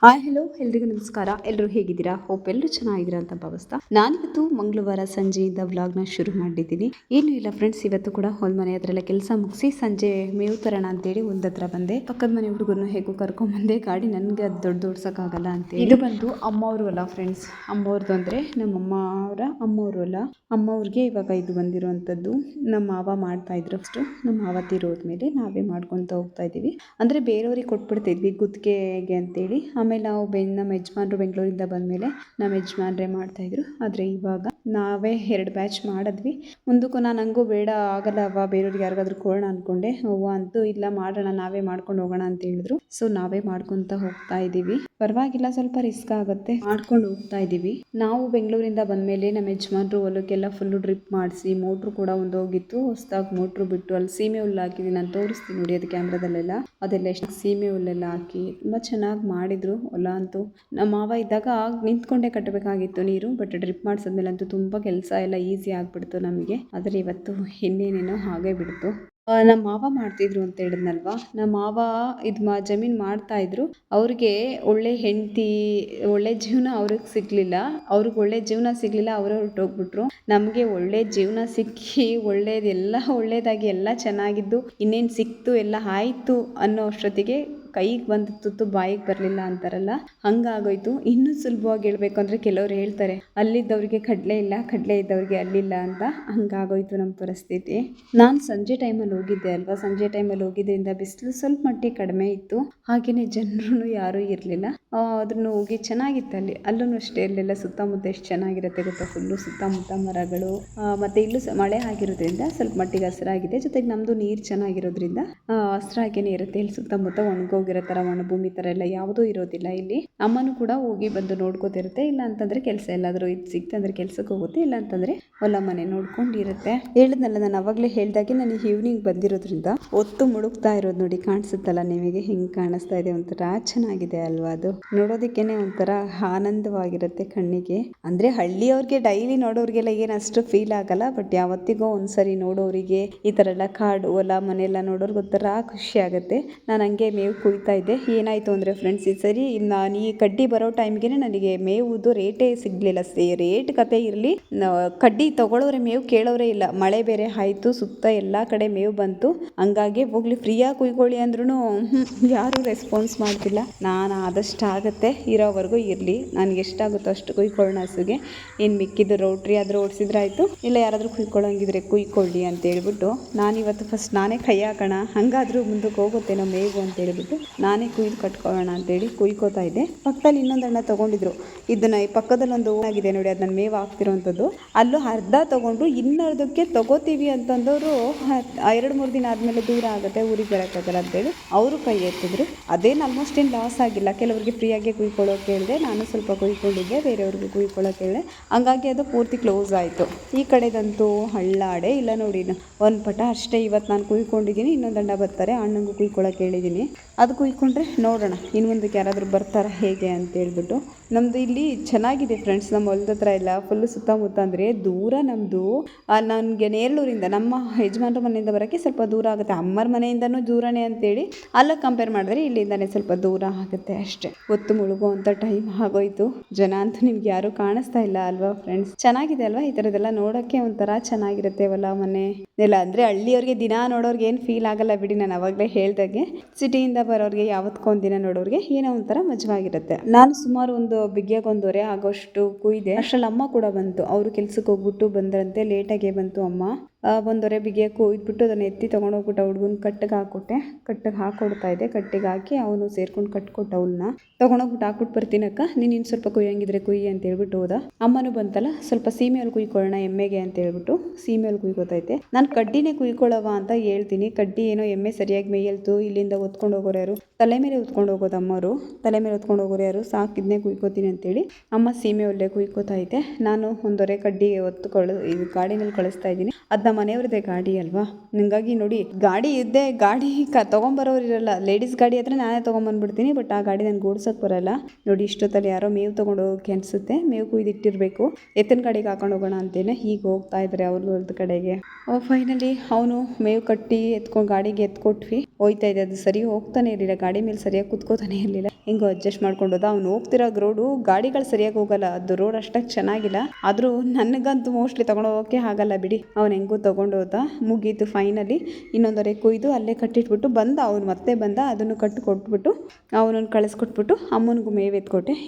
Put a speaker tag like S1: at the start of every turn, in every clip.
S1: Hi hello ಎಲ್ರಿಗೂ ನಮಸ್ಕಾರ. ಎಲ್ಲರೂ ಹೇಗಿದ್ದೀರಾ? ಹೋಪ್ ಎಲ್ಲರೂ ಚೆನ್ನಾಗಿದ್ದೀರಾ ಅಂತ ಭಾವಿಸ್ತಾ ನಾನಿವತ್ತು ಮಂಗಳವಾರ ಸಂಜೆಯಿಂದ ವ್ಲಾಗ್ನ ಶುರು ಮಾಡಿದ್ದೀನಿ. ಏನೂ ಇಲ್ಲ ಫ್ರೆಂಡ್ಸ್, ಇವತ್ತು ಕೂಡ ಹೊಲ ಮನೆ ಹತ್ರಲ್ಲ ಕೆಲಸ ಮುಗಿಸಿ ಸಂಜೆ ಮೇವು ತರೋಣ ಅಂತೇಳಿ ಒಂದತ್ರ ಬಂದೆ. ಪಕ್ಕದ ಮನೆ ಹುಡುಗರನ್ನು ಹೇಗೂ ಕರ್ಕೊಂಡ್ಬಂದೆ. ಗಾಡಿ ನನಗೆ ಅದು ದೊಡ್ಡ ಓಡ್ಸೋಕ್ಕಾಗಲ್ಲ ಅಂತೇಳಿ. ಇದು ಬಂದು ಅಮ್ಮವರು ಅಲ್ಲ ಫ್ರೆಂಡ್ಸ್, ಅಮ್ಮವ್ರದ್ದು ಅಂದರೆ ನಮ್ಮಮ್ಮ ಅವರ ಅಮ್ಮವರು ಅಲ್ಲ, ಅಮ್ಮವ್ರಿಗೆ ಇವಾಗ ಇದು ಬಂದಿರುವಂಥದ್ದು. ನಮ್ಮ ಮಾವ ಮಾಡ್ತಾ ಇದ್ರು ಅಷ್ಟು, ನಮ್ಮ ಮಾವ ತೀರೋದ್ಮೇಲೆ ನಾವೇ ಮಾಡ್ಕೊತ ಹೋಗ್ತಾ ಇದ್ದೀವಿ. ಅಂದರೆ ಬೇರೆಯವ್ರಿಗೆ ಕೊಟ್ಬಿಡ್ತಿದ್ವಿ ಗುತ್ತಿಗೆಗೆ ಅಂತೇಳಿ. ಆಮೇಲೆ ನಾವು ನಮ್ಮ ಯಜಮಾನ್ರು ಬೆಂಗಳೂರಿಂದ ಬಂದಮೇಲೆ ನಮ್ಮ ಯಜಮಾನ್ರೆ ಮಾಡ್ತಾಯಿದ್ರು. ಆದರೆ ಇವಾಗ ನಾವೇ 2 ಬ್ಯಾಚ್ ಮಾಡಿದ್ವಿ. ಮುಂದಕ್ಕೂ ನಾನು ಹಂಗೂ ಬೇಡ ಆಗಲ್ಲ ಅವ್ವ, ಬೇರೆಯವ್ರಿಗೆ ಯಾರಿಗಾದ್ರೂ ಕೊಡೋಣ ಅಂದ್ಕೊಂಡೆ. ಅವ್ವ ಅಂತೂ ಇಲ್ಲ ಮಾಡೋಣ, ನಾವೇ ಮಾಡ್ಕೊಂಡು ಹೋಗೋಣ ಅಂತ ಹೇಳಿದ್ರು. ಸೊ ನಾವೇ ಮಾಡ್ಕೊತ ಹೋಗ್ತಾ ಇದ್ದೀವಿ. ಪರವಾಗಿಲ್ಲ, ಸ್ವಲ್ಪ ರಿಸ್ಕ್ ಆಗುತ್ತೆ, ಮಾಡ್ಕೊಂಡು ಹೋಗ್ತಾ ಇದ್ದೀವಿ. ನಾವು ಬೆಂಗಳೂರಿಂದ ಬಂದಮೇಲೆ ನಮ್ಮ ಯಜಮಾನ್ರು ಹೊಲಕ್ಕೆಲ್ಲ ಫುಲ್ಲು ಡ್ರಿಪ್ ಮಾಡಿಸಿ, ಮೋಟ್ರು ಕೂಡ ಒಂದು ಹೋಗಿತ್ತು, ಹೊಸದಾಗಿ ಮೋಟ್ರು ಬಿಟ್ಟು ಅಲ್ಲಿ ಸೀಮೆ ಹುಲ್ಲು ಹಾಕಿದ್ದೀನಿ. ನಾನು ತೋರಿಸ್ತೀನಿ ನೋಡಿ ಅದು ಕ್ಯಾಮ್ರಾದಲ್ಲೆಲ್ಲ. ಅದೆಲ್ಲ ಎಷ್ಟು ಸೀಮೆ ಹುಲ್ಲೆಲ್ಲ ಹಾಕಿ ತುಂಬ ಚೆನ್ನಾಗಿ ಮಾಡಿದ್ರು. ಹೊಲ ಅಂತೂ ನಮ್ಮ ಮಾವ ಇದ್ದಾಗ ನಿಂತ್ಕೊಂಡೇ ಕಟ್ಟಬೇಕಾಗಿತ್ತು ನೀರು, ಬಟ್ ಡ್ರಿಪ್ ಮಾಡಿಸಿದ್ಮೇಲಂತೂ ತುಂಬ ಕೆಲಸ ಎಲ್ಲ ಈಸಿ ಆಗಿಬಿಡ್ತು ನಮಗೆ. ಆದರೆ ಇವತ್ತು ಇನ್ನೇನೇನೋ ಹಾಗೆ ಬಿಡ್ತು. ನಮ್ಮ ಮಾವ ಮಾಡ್ತಿದ್ರು ಅಂತ ಹೇಳಿದ್ನಲ್ವಾ, ನಮ್ಮ ಮಾವ ಇದು ಜಮೀನು ಮಾಡ್ತಾಯಿದ್ರು. ಅವ್ರಿಗೆ ಒಳ್ಳೆ ಹೆಂಡತಿ, ಒಳ್ಳೆ ಜೀವನ ಅವ್ರಿಗೆ ಸಿಗಲಿಲ್ಲ. ಅವ್ರಿಗೆ ಒಳ್ಳೆ ಜೀವನ ಸಿಗಲಿಲ್ಲ, ಅವರೇ ಹೊರಟೋಗ್ಬಿಟ್ರು. ನಮಗೆ ಒಳ್ಳೆ ಜೀವನ ಸಿಕ್ಕಿ ಒಳ್ಳೇದೆಲ್ಲ ಒಳ್ಳೇದಾಗಿ ಎಲ್ಲ ಚೆನ್ನಾಗಿದ್ದು ಇನ್ನೇನು ಸಿಕ್ತು ಎಲ್ಲ ಆಯಿತು ಅನ್ನೋ ಅಷ್ಟೊತ್ತಿಗೆ ಕೈಗೆ ಬಂದು ತುತ್ತು ಬಾಯಿಗೆ ಬರಲಿಲ್ಲ ಅಂತಾರಲ್ಲ, ಹಂಗಾಗೋಯ್ತು. ಇನ್ನೂ ಸುಲಭವಾಗಿ ಹೇಳ್ಬೇಕು ಅಂದರೆ ಕೆಲವ್ರು ಹೇಳ್ತಾರೆ ಅಲ್ಲಿದ್ದವ್ರಿಗೆ ಕಡಲೆ ಇಲ್ಲ, ಕಡಲೆ ಇದ್ದವ್ರಿಗೆ ಅಲ್ಲಿಲ್ಲ ಅಂತ. ಹಂಗಾಗೋಯ್ತು ನಮ್ಮ ಪರಿಸ್ಥಿತಿ. ನಾನು ಸಂಜೆ ಟೈಮಲ್ಲಿ ಹೋಗಿದ್ದೆ ಅಲ್ವಾ, ಸಂಜೆ ಟೈಮಲ್ಲಿ ಹೋಗಿದ್ದರಿಂದ ಬಿಸಿಲು ಸ್ವಲ್ಪ ಮಟ್ಟಿಗೆ ಕಡಿಮೆ ಇತ್ತು. ಹಾಗೆಯೇ ಜನರು ಯಾರೂ ಇರಲಿಲ್ಲ. ಅದನ್ನು ಹೋಗಿ ಚೆನ್ನಾಗಿತ್ತು ಅಲ್ಲಿ. ಅಲ್ಲೂ ಅಷ್ಟೇ, ಅಲ್ಲೆಲ್ಲ ಸುತ್ತಮುತ್ತ ಎಷ್ಟು ಚೆನ್ನಾಗಿರುತ್ತೆ ಗೊತ್ತಾ, ಫುಲ್ಲು ಸುತ್ತಮುತ್ತ ಮರಗಳು. ಮತ್ತು ಇಲ್ಲೂ ಮಳೆ ಆಗಿರೋದ್ರಿಂದ ಸ್ವಲ್ಪ ಮಟ್ಟಿಗೆ ಹಸಿರಾಗಿದೆ. ಜೊತೆಗೆ ನಮ್ಮದು ನೀರು ಚೆನ್ನಾಗಿರೋದ್ರಿಂದ ಹಸಿರಾಗೇನೆ ಇರುತ್ತೆ. ಇಲ್ಲಿ ಸುತ್ತಮುತ್ತ ಒಣಗೋಗಿರೋ ಥರ, ಒಣಭೂಮಿ ಥರ ಎಲ್ಲ ಯಾವುದೂ ಇರೋದಿಲ್ಲ ಇಲ್ಲಿ. ಅಮ್ಮನೂ ಕೂಡ ಹೋಗಿ ಬಂದು ನೋಡ್ಕೋತಿರುತ್ತೆ. ಇಲ್ಲ ಅಂತಂದರೆ ಕೆಲಸ ಎಲ್ಲಾದರೂ ಇದು ಸಿಕ್ತಂದರೆ ಕೆಲಸಕ್ಕೆ ಹೋಗುತ್ತೆ, ಇಲ್ಲ ಅಂತಂದರೆ ಹೊಲ ಮನೆ ನೋಡ್ಕೊಂಡಿರುತ್ತೆ. ಹೇಳಿದ್ನಲ್ಲ ನಾನು ಅವಾಗಲೇ ಹೇಳ್ದಾಗೆ, ನಾನು ಈವ್ನಿಂಗ್ ಬಂದಿರೋದ್ರಿಂದ ಹೊತ್ತು ಮುಳುಗ್ತಾ ಇರೋದು ನೋಡಿ, ಕಾಣಿಸುತ್ತಲ್ಲ ನಿಮಗೆ, ಹಿಂಗೆ ಕಾಣಿಸ್ತಾ ಇದೆ. ಒಂಥರ ಚೆನ್ನಾಗಿದೆ ಅಲ್ವಾ, ಅದು ನೋಡೋದಕ್ಕೇನೆ ಒಂಥರ ಆನಂದವಾಗಿರುತ್ತೆ ಕಣ್ಣಿಗೆ. ಅಂದರೆ ಹಳ್ಳಿಯವ್ರಿಗೆ ಡೈಲಿ ನೋಡೋರಿಗೆಲ್ಲ ಏನು ಅಷ್ಟು ಫೀಲ್ ಆಗಲ್ಲ, ಬಟ್ ಯಾವತ್ತಿಗೋ ಒಂದ್ಸರಿ ನೋಡೋರಿಗೆ ಈ ಥರ ಎಲ್ಲ ಕಾಡು ಹೊಲ ಮನೆ ಎಲ್ಲ ನೋಡೋರ್ಗೆ ಒಂಥರ ಖುಷಿ ಆಗುತ್ತೆ. ನಾನು ಹಂಗೆ ಮೇವು ಕುಯ್ತಾ ಇದ್ದೆ. ಏನಾಯಿತು ಅಂದರೆ ಫ್ರೆಂಡ್ಸ್, ಈ ಸರಿ ನಾನು ಈ ಕಡ್ಡಿ ಬರೋ ಟೈಮ್ಗೆ ನನಗೆ ಮೇವುದು ರೇಟೇ ಸಿಗಲಿಲ್ಲ. ರೇಟ್ ಕತೆ ಇರಲಿ, ಕಡ್ಡಿ ತೊಗೊಳೋರೆ ಮೇವು ಕೇಳೋರೇ ಇಲ್ಲ. ಮಳೆ ಬೇರೆ ಆಯಿತು, ಸುತ್ತ ಎಲ್ಲ ಕಡೆ ಮೇವು ಬಂತು. ಹಂಗಾಗಿ ಹೋಗ್ಲಿ ಫ್ರೀಯಾಗಿ ಕುಯ್ಕೊಳ್ಳಿ ಅಂದ್ರೂ ಯಾರೂ ರೆಸ್ಪಾನ್ಸ್ ಮಾಡ್ತಿಲ್ಲ. ನಾನು ಆದಷ್ಟು ಆಗುತ್ತೆ ಇರೋವರೆಗೂ ಇರಲಿ, ನನಗೆ ಎಷ್ಟಾಗುತ್ತೋ ಅಷ್ಟು ಕುಯ್ಕೊಳ್ಳೋಣ ಹಸುಗೆ. ಇನ್ನು ಮಿಕ್ಕಿದ್ದು ರೋಟ್ರಿ ಆದರೂ ಓಡಿಸಿದ್ರಾಯ್ತು, ಇಲ್ಲ ಯಾರಾದರೂ ಕುಯ್ಕೊಳ್ಳೋಂಗಿದ್ರೆ ಕುಯ್ಕೊಳ್ಳಿ ಅಂತ ಹೇಳ್ಬಿಟ್ಟು ನಾನಿವತ್ತು ಫಸ್ಟ್ ನಾನೇ ಕೈ ಹಾಕೋಣ, ಹಂಗಾದರೂ ಮುಂದಕ್ಕೆ ಹೋಗುತ್ತೇನೋ ಮೇವು ಅಂತ ಹೇಳ್ಬಿಟ್ಟು ನಾನೇ ಕುಯ್ದು ಕಟ್ಕೊಳ್ಳೋಣ ಅಂತೇಳಿ ಕುಯ್ಕೋತಾ ಇದ್ದೆ. ಪಕ್ಕದಲ್ಲಿ ಇನ್ನೊಂದು ಅಣ್ಣ ತೊಗೊಂಡಿದ್ರು. ಇದನ್ನು ಈ ಪಕ್ಕದಲ್ಲಿ ಒಂದು ಆಗಿದೆ ನೋಡಿ, ಅದು ನನ್ನ ಮೇವು ಹಾಕ್ತಿರೋವಂಥದ್ದು. ಅಲ್ಲೂ ಅರ್ಧ ತೊಗೊಂಡ್ರು, ಇನ್ನರ್ಧಕ್ಕೆ ತೊಗೋತೀವಿ ಅಂತಂದವರು 2-3 ದಿನ ಆದಮೇಲೆ ದೂರ ಆಗುತ್ತೆ, ಊರಿಗೆ ಬರೋಕ್ಕಾಗಲ್ಲ ಅಂತೇಳಿ ಅವರು ಕೈ ಎತ್ತಿದ್ರು. ಅದೇನು ಆಲ್ಮೋಸ್ಟ್ ಏನು ಲಾಸ್ ಆಗಿಲ್ಲ. ಕೆಲವರಿಗೆ ಫ್ರೀಯಾಗಿ ಕುಯ್ಕೊಳ್ಳೋಕೆ ಹೇಳಿದೆ, ನಾನು ಸ್ವಲ್ಪ ಕುಯ್ಕೊಂಡಿದ್ದೆ, ಬೇರೆಯವ್ರಿಗೂ ಕುಯ್ಕೊಳ್ಳೋಕೆ ಹೇಳಿದೆ. ಹಂಗಾಗಿ ಅದು ಪೂರ್ತಿ ಕ್ಲೋಸ್ ಆಯಿತು. ಈ ಕಡೆದಂತೂ ಹಳ್ಳಾಡೆ ಇಲ್ಲ ನೋಡಿ, ಒಂದು ಪಟ ಅಷ್ಟೇ ಇವತ್ತು ನಾನು ಕುಯ್ಕೊಂಡಿದ್ದೀನಿ. ಇನ್ನೊಂದು ಅಣ್ಣ ಬರ್ತಾರೆ, ಅಣ್ಣಂಗೂ ಕುಯ್ಕೊಳ್ಳೋಕೆ ಹೇಳಿದ್ದೀನಿ. ಅದು ಕುಯ್ಕೊಂಡ್ರೆ ನೋಡೋಣ ಇನ್ನು ಮುಂದಕ್ಕೆ ಯಾರಾದರೂ ಬರ್ತಾರ ಹೇಗೆ ಅಂತೇಳ್ಬಿಟ್ಟು. ನಮ್ಮದು ಇಲ್ಲಿ ಚೆನ್ನಾಗಿದೆ ಫ್ರೆಂಡ್ಸ್, ನಮ್ಮ ಹೊಲದ ಹತ್ರ ಎಲ್ಲ ಫುಲ್ಲು ಸುತ್ತಮುತ್ತ. ಅಂದರೆ ದೂರ ನಮ್ಮದು, ನನಗೆ ನೇರಳೂರಿಂದ ನಮ್ಮ ಯಜಮಾನ್ರ ಮನೆಯಿಂದ ಬರೋಕ್ಕೆ ಸ್ವಲ್ಪ ದೂರ ಆಗುತ್ತೆ. ಅಮ್ಮರ ಮನೆಯಿಂದನೂ ದೂರನೇ ಅಂತೇಳಿ ಅಲ್ಲ ಕಂಪೇರ್ ಮಾಡಿದ್ರೆ ಇಲ್ಲಿಂದನೇ ಸ್ವಲ್ಪ ದೂರ ಆಗುತ್ತೆ ಅಷ್ಟೇ. ಹೊತ್ತು ಮುಳುಗುವಂಥ ಟೈಮ್ ಆಗೋಯ್ತು. ಜನ ಅಂತೂ ನಿಮ್ಗೆ ಯಾರೂ ಕಾಣಿಸ್ತಾ ಇಲ್ಲ ಅಲ್ವಾ ಫ್ರೆಂಡ್ಸ್. ಚೆನ್ನಾಗಿದೆ ಅಲ್ವಾ, ಈ ಥರದ್ದೆಲ್ಲ ನೋಡೋಕ್ಕೆ ಒಂಥರ ಚೆನ್ನಾಗಿರುತ್ತೆ ಹೊಲ ಮನೆ ಎಲ್ಲ. ಅಂದರೆ ಹಳ್ಳಿಯವ್ರಿಗೆ ದಿನ ನೋಡೋರ್ಗೆ ಏನು ಫೀಲ್ ಆಗಲ್ಲ ಬಿಡಿ, ನಾನು ಅವಾಗಲೇ ಹೇಳ್ದಾಗೆ. ಸಿಟಿಯಿಂದ ಬರೋರಿಗೆ ಯಾವತ್ತಕ್ಕೊಂದು ದಿನ ನೋಡೋರಿಗೆ ಏನೋ ಒಂಥರ ಮಜವಾಗಿರುತ್ತೆ. ನಾನು ಸುಮಾರು ಒಂದು ಬಿಗಿಯಾಗಿ 1 ಹೊರೆ ಆಗೋಷ್ಟು ಕುಯ್ದೆ. ಅಷ್ಟರಲ್ಲಿ ಅಮ್ಮ ಕೂಡ ಬಂತು. ಅವರು ಕೆಲ್ಸಕ್ಕೆ ಹೋಗ್ಬಿಟ್ಟು ಬಂದ್ರಂತೆ, ಲೇಟಾಗೇ ಬಂತು ಅಮ್ಮ. 1 ಹೊರೆ ಬಿಗಿಯಾಗಿ ಕುಯ್ದುಬಿಟ್ಟು ಅದನ್ನು ಎತ್ತಿ ತೊಗೊಂಡೋಗ್ಬಿಟ್ಟು ಹುಡುಗನ ಕಟ್ಟಿಗೆ ಹಾಕ್ಕೊಟ್ಟೆ. ಕಟ್ಟಿಗೆ ಹಾಕ್ಕೊಡ್ತಾ ಇದ್ದೆ. ಕಟ್ಟಿಗೆ ಹಾಕಿ ಅವನು ಸೇರ್ಕೊಂಡು ಕಟ್ಕೊಟ್ಟ. ಅವಳನ್ನ ತೊಗೊಂಡೋಗ್ಬಿಟ್ಟು ಹಾಕ್ಬಿಟ್ಟು ಬರ್ತೀನಕ್ಕ, ನೀನು ಇನ್ನು ಸ್ವಲ್ಪ ಕುಯ್ಯಂಗಿದ್ರೆ ಕುಯ್ಯಿ ಅಂತ ಹೇಳ್ಬಿಟ್ಟು ಹೋದ. ಅಮ್ಮನೂ ಬಂತಲ್ಲ, ಸ್ವಲ್ಪ ಸೀಮೆ ಹುಲ್ಲು ಕುಯ್ಕೊಳ್ಳೋಣ ಎಮ್ಮೆಗೆ ಅಂತ ಹೇಳ್ಬಿಟ್ಟು ಸೀಮೆ ಹುಲ್ಲು ಕುಯ್ಕೋತೈತೆ. ನಾನು ಕಡ್ಡಿನೇ ಕುಯ್ಕೊಳ್ಳವ ಅಂತ ಹೇಳ್ತೀನಿ. ಕಡ್ಡಿ ಏನೋ ಎಮ್ಮೆ ಸರಿಯಾಗಿ ಮೇಯಲ್ತು, ಇಲ್ಲಿಂದ ಹೊತ್ಕೊಂಡು ಹೋಗೋರು ಯಾರು, ತಲೆ ಮೇಲೆ ಹೊತ್ಕೊಂಡು ಹೋಗೋದು ಅಮ್ಮವರು, ತಲೆ ಮೇಲೆ ಹೊತ್ಕೊಂಡು ಹೋಗೋರು ಯಾರು, ಸಾಕಿದ್ನೇ ಕುಯ್ಕೋತೀನಿ ಅಂತೇಳಿ ಅಮ್ಮ ಸೀಮೆ ಹುಲ್ಲೆ ಕುಯ್ಕೋತಾ ಐತೆ. ನಾನು 1 ಹೊರೆ ಕಡ್ಡಿ ಇದು ಗಾಡಿನಲ್ಲಿ ಕಳಿಸ್ತಾ ಇದ್ದೀನಿ. ಅದನ್ನ ನಮ್ಮ ಮನೆಯವ್ರದ್ದೇ ಗಾಡಿ ಅಲ್ವಾ, ಹಂಗಾಗಿ ನೋಡಿ ಗಾಡಿ ಇದ್ದೇ ಗಾಡಿ ತೊಗೊಂಬರೋರು ಇರಲ್ಲ. ಲೇಡೀಸ್ ಗಾಡಿ ಹತ್ರ ನಾನೇ ತೊಗೊಂಬಂದ್ಬಿಡ್ತೀನಿ, ಬಟ್ ಆ ಗಾಡಿ ನನಗೆ ಓಡ್ಸೋಕೆ ಬರಲ್ಲ. ನೋಡಿ ಇಷ್ಟೊತ್ತಲ್ಲಿ ಯಾರೋ ಮೇವು ತೊಗೊಂಡು ಹೋಗೋಕೆ ಅನಿಸುತ್ತೆ, ಮೇವು ಕುಯ್ದಿಟ್ಟಿರಬೇಕು. ಎತ್ತಿನ ಗಾಡಿಗೆ ಹಾಕೊಂಡು ಹೋಗೋಣ ಅಂತೇನೆ ಈಗ ಹೋಗ್ತಾ ಇದ್ದಾರೆ ಅವ್ರ ಹೊಲದ ಕಡೆಗೆ. ಫೈನಲಿ ಅವನು ಮೇವು ಕಟ್ಟಿ ಗಾಡಿಗೆ ಎತ್ಕೊಟ್ವಿ. ಹೋಯ್ತಾ ಇದೆ, ಅದು ಸರಿ ಹೋಗ್ತಾನೆ ಇರಲಿಲ್ಲ, ಗಾಡಿ ಮೇಲೆ ಸರಿಯಾಗಿ ಕುತ್ಕೋತಾನೆ ಇರಲಿಲ್ಲ. ಹಿಂಗೋ ಅಡ್ಜಸ್ಟ್ ಮಾಡ್ಕೊಂಡು ಹೋದ. ಅವ್ನು ಹೋಗ್ತಿರೋ ರೋಡು ಗಾಡಿಗಳು ಸರಿಯಾಗಿ ಹೋಗಲ್ಲ, ಅದು ರೋಡ್ ಅಷ್ಟಾಗಿ ಚೆನ್ನಾಗಿಲ್ಲ. ಆದರೂ ನನಗಂತೂ ಮೋಸ್ಟ್ಲಿ ತೊಗೊಂಡು ಹೋಗೋಕ್ಕೆ ಆಗಲ್ಲ ಬಿಡಿ. ಅವ್ನು ಹೆಂಗೂ ತೊಗೊಂಡು ಹೋದ. ಮುಗೀತು ಫೈನಲಿ. ಇನ್ನೊಂದರೆ ಕೊಯ್ದು ಅಲ್ಲೇ ಕಟ್ಟಿಟ್ಬಿಟ್ಟು ಬಂದ. ಅವ್ನು ಮತ್ತೆ ಬಂದ, ಅದನ್ನು ಕಟ್ಟು ಕೊಟ್ಬಿಟ್ಟು ಅವನನ್ನು ಕಳಿಸ್ಕೊಟ್ಬಿಟ್ಟು ಅಮ್ಮನಿಗೂ ಮೇವು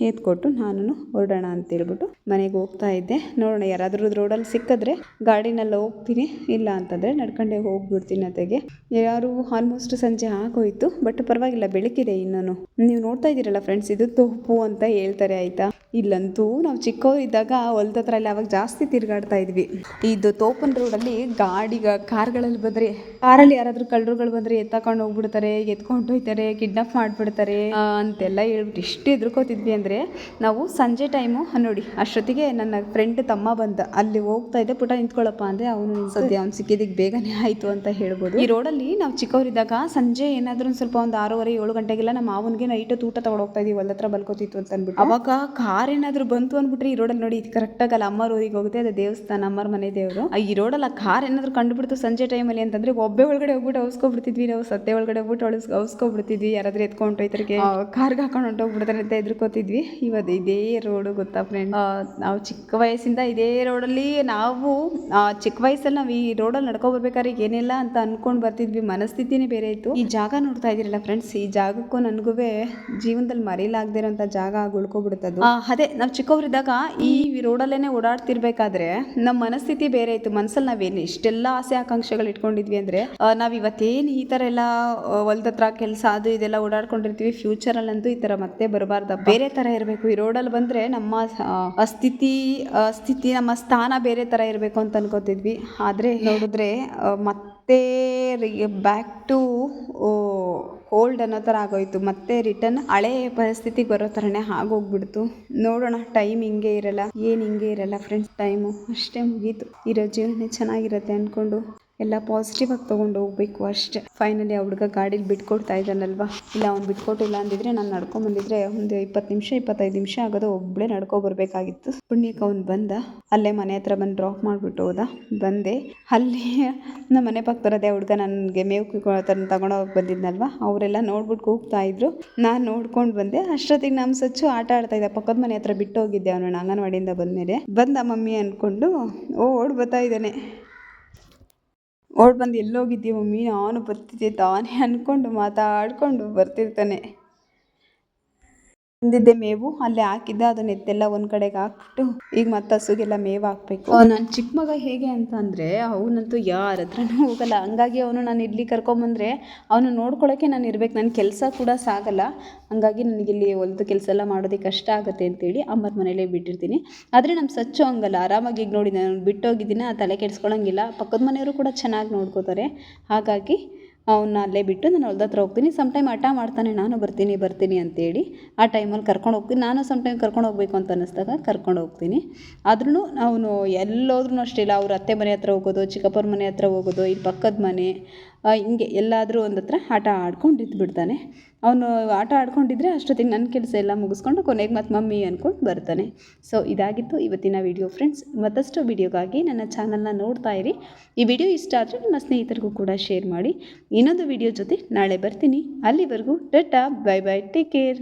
S1: ಎತ್ಕೊಟ್ಟು ನಾನು ಹೊರಡೋಣ ಅಂತೇಳ್ಬಿಟ್ಟು ಮನೆಗೆ ಹೋಗ್ತಾ ಇದ್ದೆ. ನೋಡೋಣ ಯಾರಾದರೂ ರೋಡಲ್ಲಿ ಸಿಕ್ಕಿದ್ರೆ ಗಾಡಿನಲ್ಲಿ ಹೋಗ್ತೀನಿ, ಇಲ್ಲ ಅಂತಂದರೆ ನಡ್ಕೊಂಡೇ ಹೋಗ್ಬಿಡ್ತೀನಿ. ಅತೆಗೆ ಯಾರು ಆಲ್ಮೋಸ್ಟ್ ಸಂಜೆ ಆಗೋಯ್ತು, ಬಟ್ ಪರವಾಗಿಲ್ಲ ಬೆಳಕಿದೆ ಇನ್ನೂ. ನೀವು ನೋಡ್ತಾ ಇದ್ದೀರಲ್ಲ ಫ್ರೆಂಡ್ಸ್, ಇದು ತೋಪು ಅಂತ ಹೇಳ್ತಾರೆ ಆಯಿತಾ. ಇಲ್ಲಂತೂ ನಾವು ಚಿಕ್ಕವರಿದ್ದಾಗ ಹೊಲದ ಹತ್ರ ಎಲ್ಲ ಅವಾಗ ಜಾಸ್ತಿ ತಿರುಗಾಡ್ತಾ ಇದ್ವಿ. ಇದು ತೋಪನ್ ರೋಡಲ್ಲಿ ಕಾರ್ಗಳಲ್ಲಿ ಬಂದರೆ, ಕಾರಲ್ಲಿ ಯಾರಾದರೂ ಕಳ್ಳರುಗಳು ಬಂದರೆ ಎತ್ತಕೊಂಡು ಹೋಗ್ಬಿಡ್ತಾರೆ, ಎತ್ಕೊಂಡು ಹೋಗ್ತಾರೆ, ಕಿಡ್ನಾಪ್ ಮಾಡಿಬಿಡ್ತಾರೆ ಅಂತೆಲ್ಲ ಹೇಳ್ಬಿಟ್ಟು ಇಷ್ಟು ಎದುರ್ಕೋತಿದ್ವಿ. ಅಂದರೆ ನಾವು ಸಂಜೆ ಟೈಮು ನೋಡಿ ಅಷ್ಟೊತ್ತಿಗೆ ನನ್ನ ಫ್ರೆಂಡ್ ತಮ್ಮ ಬಂದ, ಅಲ್ಲಿ ಹೋಗ್ತಾ ಇದ್ದೆ, ಪುಟ ನಿಂತ್ಕೊಳ್ಳಪ್ಪ ಅಂದರೆ ಅವನು ಸದ್ಯ ಅವ್ನು ಸಿಕ್ಕಿದ್ದಕ್ಕೆ ಬೇಗನೆ ಆಯಿತು ಅಂತ ಹೇಳ್ಬೋದು. ಈ ರೋಡಲ್ಲಿ ನಾವು ಚಿಕ್ಕವರಿದ್ದಾಗ ಸಂಜೆ ಏನಾದರೂ ಒಂದು ಸ್ವಲ್ಪ ಒಂದು 6:30-7 ಗಂಟೆಗೆಲ್ಲ ನಮ್ಮ ಮಾವನಿಗೆ ನೈಟ್ ಊಟ ತಗೊಂಡು ಹೋಗ್ತಾ ಇದೀವಿ, ಹೊಲ ಹತ್ರ ಬಲ್ಕೋತಿತ್ತು ಅಂತ ಅಂದ್ಬಿಟ್ಟು. ಅವಾಗ ಕಾರ್ ಏನಾದರೂ ಬಂತು ಅಂದ್ಬಿಟ್ರೆ ಈ ರೋಡಲ್ಲಿ ನೋಡಿ ಕರೆಕ್ಟಾಗಿ ಅಲ್ಲಿ ಅಮ್ಮರ ಊರಿಗೆ ಹೋಗುತ್ತೆ, ಅದು ದೇವಸ್ಥಾನ, ಅಮ್ಮರ ಮನೆ ದೇವರು. ಈ ರೋಡಲ್ಲಿ ಆ ಕಾರ್ ಏನಾದರೂ ಕಂಡುಬಿಡ್ತು ಸಂಜೆ ಟೈಮಲ್ಲಿ ಅಂತಂದರೆ ಒಬ್ಬೆ ಒಳಗಡೆ ಹೋಗ್ಬಿಟ್ಟು ಅವಸ್ಕೊಬಿಡ್ತಿದ್ವಿ ನಾವು. ಸದ್ಯ ಒಳಗಡೆ ಹೋಗ್ಬಿಟ್ಟು ಅವಸ್ಕೊಬಿಡ್ತಿದ್ವಿ, ಯಾರಾದರೂ ಎತ್ಕೊಂಡು ಹೋಯ್ತರಿಗೆ ಕಾರ್ಗೆ ಹಾಕೊಂಡು ಹೊಂಟೋಗ್ಬಿಡ್ತಾರೆ ಅಂತ ಎದುರ್ಕೋತಿದ್ವಿ. ಇವತ್ತು ಇದೇ ರೋಡು ಗೊತ್ತಾ ಫ್ರೆಂಡ್, ನಾವು ಚಿಕ್ಕ ವಯಸ್ಸಿಂದ ಇದೇ ರೋಡಲ್ಲಿ ನಾವು ಚಿಕ್ಕ ವಯಸ್ಸಲ್ಲಿ ನಾವು ಈ ರೋಡಲ್ಲಿ ನಡ್ಕೊಬರ್ಬೇಕಾದ್ರೆ ಏನಿಲ್ಲ ಅಂತ ಅನ್ಕೊಂಡು ಬರ್ತಿದ್ವಿ. ಮನಸ್ಥಿತಿನೇ ಬೇರೆ ಇತ್ತು. ಈ ಜಾಗ ನೋಡ್ತಾ ಇದ್ದೀರಲ್ಲ ಫ್ರೆಂಡ್ಸ್, ಈ ಜಾಗಕ್ಕೂ ನನಗೂ ಜೀವನದಲ್ಲಿ ಮರೀಲಾಗದೇ ಇರೋಂಥ ಜಾಗ ಉಳ್ಕೊಬಿಡುತ್ತದು. ಅದೇ ನಾವು ಚಿಕ್ಕವರಿದ್ದಾಗ ಈ ರೋಡಲ್ಲೇನೆ ಓಡಾಡ್ತಿರ್ಬೇಕಾದ್ರೆ ನಮ್ಮ ಮನಸ್ಥಿತಿ ಬೇರೆ ಇತ್ತು. ಮನಸ್ಸಲ್ಲಿ ನಾವೇನು ಇಷ್ಟೆಲ್ಲ ಆಸೆ ಆಕಾಂಕ್ಷೆಗಳು ಇಟ್ಕೊಂಡಿದ್ವಿ ಅಂದರೆ ನಾವು ಇವತ್ತೇನು ಈ ಥರ ಎಲ್ಲ ಹೊಲದ ಹತ್ರ ಕೆಲಸ ಅದು ಇದೆಲ್ಲ ಓಡಾಡ್ಕೊಂಡಿರ್ತೀವಿ, ಫ್ಯೂಚರಲ್ಲಂತೂ ಈ ಥರ ಮತ್ತೆ ಬರಬಾರ್ದು, ಬೇರೆ ಥರ ಇರಬೇಕು. ಈ ರೋಡಲ್ಲಿ ಬಂದರೆ ನಮ್ಮ ಸ್ಥಿತಿ ನಮ್ಮ ಸ್ಥಾನ ಬೇರೆ ಥರ ಇರಬೇಕು ಅಂತ ಅನ್ಕೋತಿದ್ವಿ. ಆದರೆ ನೋಡಿದ್ರೆ ಮತ್ತೆ ಬ್ಯಾಕ್ ಟು ಓಲ್ಡ್ ಅನ್ನೋ ಥರ ಆಗೋಯ್ತು. ಮತ್ತೆ ರಿಟರ್ನ್ ಹಳೆ ಪರಿಸ್ಥಿತಿಗೆ ಬರೋ ಥರನೇ ಆಗೋಗ್ಬಿಡ್ತು. ನೋಡೋಣ, ಟೈಮ್ ಹಿಂಗೆ ಇರಲ್ಲ, ಏನು ಹಿಂಗೆ ಇರಲ್ಲ ಫ್ರೆಂಡ್ಸ್. ಟೈಮು ಅಷ್ಟೇ ಮುಗೀತು. ಇರೋ ಜೀವನ ಚೆನ್ನಾಗಿರುತ್ತೆ ಅಂದ್ಕೊಂಡು ಎಲ್ಲ ಪಾಸಿಟಿವ್ ಆಗಿ ತೊಗೊಂಡು ಹೋಗ್ಬೇಕು ಅಷ್ಟೇ. ಫೈನಲಿ ಆ ಹುಡುಗ ಗಾಡೀಲಿ ಬಿಟ್ಕೊಡ್ತಾ ಇದ್ದಾನಲ್ವಾ, ಇಲ್ಲ ಅವ್ನು ಬಿಟ್ಕೊಟ್ಟಿಲ್ಲ ಅಂದಿದ್ರೆ ನಾನು ನಡ್ಕೊಂಬಂದಿದ್ರೆ ಒಂದು 20-25 ನಿಮಿಷ ಆಗೋದು, ಒಬ್ಬಳೇ ನಡ್ಕೊಬರ್ಬೇಕಾಗಿತ್ತು. ಪುಣ್ಯಕ್ಕೆ ಅವ್ನು ಬಂದ, ಅಲ್ಲೇ ಮನೆ ಹತ್ರ ಬಂದು ಡ್ರಾಪ್ ಮಾಡಿಬಿಟ್ಟು ಹೋದ. ಬಂದೆ ಅಲ್ಲಿ ನಮ್ಮ ಮನೆ ಪಕ್ಕದರದೇ ಹುಡುಗ ನನಗೆ ಮೇವು ತಗೊಂಡೋಗಿ ಬಂದಿದ್ನಲ್ವ, ಅವರೆಲ್ಲ ನೋಡ್ಬಿಟ್ಟು ಹೋಗ್ತಾ ಇದ್ರು. ನಾನು ನೋಡ್ಕೊಂಡು ಬಂದೆ. ಅಷ್ಟೊತ್ತಿಗೆ ನಮ್ಮ ಸಚ್ಚು ಆಟ ಆಡ್ತಾ ಇದ್ದ, ಪಕ್ಕದ ಮನೆ ಹತ್ರ ಬಿಟ್ಟು ಹೋಗಿದ್ದೆ ಅವನು ಅಂಗನವಾಡಿಯಿಂದ ಬಂದಮೇಲೆ. ಬಂದ ಮಮ್ಮಿ ಅಂದ್ಕೊಂಡು ಓಡ್ ಬರ್ತಾ ಇದ್ದಾನೆ. ಓಡ್ ಬಂದು ಎಲ್ಲೋಗಿದ್ದೀವಿ ಮಮ್ಮಿ, ನಾನು ಬರ್ತಿದ್ದೆ ತಾನೇ ಅಂದ್ಕೊಂಡು ಮಾತಾಡ್ಕೊಂಡು ಬರ್ತಿರ್ತಾನೆ. ತಂದಿದ್ದೆ ಮೇವು ಅಲ್ಲೇ ಹಾಕಿದ್ದೆ, ಅದನ್ನ ಎತ್ತೆಲ್ಲ ಒಂದು ಕಡೆಗೆ ಹಾಕ್ಬಿಟ್ಟು ಈಗ ಮತ್ತೆ ಹಸುಗೆಲ್ಲ ಮೇವು ಹಾಕಬೇಕು. ನನ್ನ ಚಿಕ್ಕ ಮಗ ಹೇಗೆ ಅಂತ ಅಂದರೆ ಅವನಂತೂ ಯಾರ ಹತ್ರನೂ ಹೋಗಲ್ಲ. ಹಂಗಾಗಿ ಅವನು ನಾನು ಇಲ್ಲಿ ಕರ್ಕೊಂಬಂದರೆ ಅವನು ನೋಡ್ಕೊಳ್ಳೋಕ್ಕೆ ನಾನು ಇರಬೇಕು, ನನ್ನ ಕೆಲಸ ಕೂಡ ಸಾಗಲ್ಲ. ಹಂಗಾಗಿ ನನಗಿಲ್ಲಿ ಹೊಲದ ಕೆಲಸ ಎಲ್ಲ ಮಾಡೋದಕ್ಕೆ ಕಷ್ಟ ಆಗುತ್ತೆ ಅಂತೇಳಿ ಅಮ್ಮರ ಮನೇಲೇ ಬಿಟ್ಟಿರ್ತೀನಿ. ಆದರೆ ನಮ್ಮ ಸಚ್ಚು ಹಂಗಲ್ಲ, ಆರಾಮಾಗಿ ಈಗ ನೋಡಿ ನಾನು ಬಿಟ್ಟೋಗಿದ್ದೀನಿ, ಆ ತಲೆ ಕೆಡಿಸ್ಕೊಳಂಗಿಲ್ಲ. ಪಕ್ಕದ ಮನೆಯವರು ಕೂಡ ಚೆನ್ನಾಗಿ ನೋಡ್ಕೋತಾರೆ. ಹಾಗಾಗಿ ಅವನ್ನ ಅಲ್ಲೇ ಬಿಟ್ಟು ನಾನು ಹೊಲ್ದ ಹತ್ರ ಹೋಗ್ತೀನಿ. ಸಮ್ಟೈಮ್ ಹಠ ಮಾಡ್ತಾನೆ, ನಾನು ಬರ್ತೀನಿ ಅಂತೇಳಿ. ಆ ಟೈಮಲ್ಲಿ ಕರ್ಕೊಂಡು ಹೋಗ್ತೀನಿ. ನಾನು ಸಮ್ಟೈಮ್ ಕರ್ಕೊಂಡು ಹೋಗ್ಬೇಕು ಅಂತ ಅನ್ನಿಸ್ದಾಗ ಕರ್ಕೊಂಡು ಹೋಗ್ತೀನಿ. ಆದ್ರೂ ಅವನು ಎಲ್ಲೋದ್ರೂ ಅಷ್ಟೇ, ಇಲ್ಲ ಅವ್ರ ಅತ್ತೆ ಮನೆ ಹತ್ರ ಹೋಗೋದು, ಚಿಕ್ಕಪ್ಪರ ಮನೆ ಹತ್ರ ಹೋಗೋದು, ಇಲ್ಲಿ ಪಕ್ಕದ ಮನೆ, ಹಿಂಗೆ ಎಲ್ಲಾದರೂ ಒಂದು ಹತ್ರ ಆಟ ಆಡ್ಕೊಂಡು ಇದ್ಬಿಡ್ತಾನೆ. ಅವನು ಆಟ ಆಡ್ಕೊಂಡಿದ್ರೆ ಅಷ್ಟೊತ್ತಿಗೆ ನನ್ನ ಕೆಲಸ ಎಲ್ಲ ಮುಗಿಸ್ಕೊಂಡು ಕೊನೆಗೆ ಮತ್ತೆ ಮಮ್ಮಿ ಅಂದ್ಕೊಂಡು ಬರ್ತಾನೆ. ಸೊ ಇದಾಗಿತ್ತು ಇವತ್ತಿನ ವಿಡಿಯೋ ಫ್ರೆಂಡ್ಸ್. ಮತ್ತಷ್ಟು ವಿಡಿಯೋಗಾಗಿ ನನ್ನ ಚಾನಲ್ನ ನೋಡ್ತಾ ಇರಿ. ಈ ವಿಡಿಯೋ ಇಷ್ಟ ಆದರೆ ನಿಮ್ಮ ಸ್ನೇಹಿತರಿಗೂ ಕೂಡ ಶೇರ್ ಮಾಡಿ. ಇನ್ನೊಂದು ವಿಡಿಯೋ ಜೊತೆ ನಾಳೆ ಬರ್ತೀನಿ. ಅಲ್ಲಿವರೆಗೂ Tata, bye bye, take care.